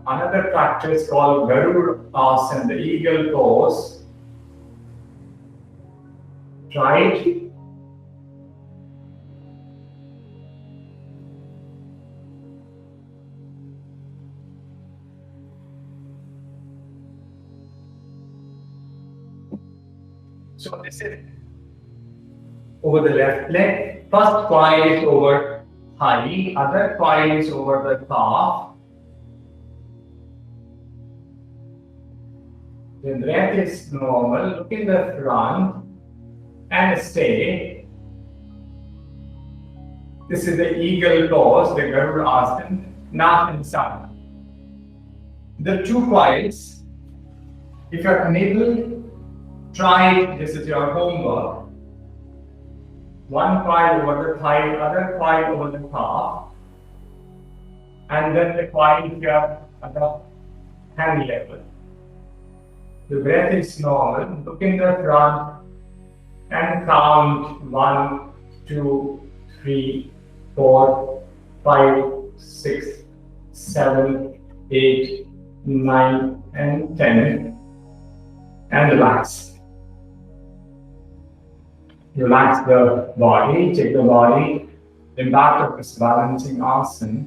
on another practice called Garudasana, the eagle pose. Try it. So this is over the left leg. First coil is over thigh, other coil is over the calf. The breath is normal. Look in the front and stay. This is the eagle pose, the Garudasana, not inside. The two coils, if you are unable, try it. This is your homework. One coil over the thigh, other coil over the calf, and then the coil here at the hand level. The breath is normal. Look in the front and count 1, 2, 3, 4, 5, 6, 7, 8, 9, and 10. And relax. Relax the body, take the body, impact of this balancing asana.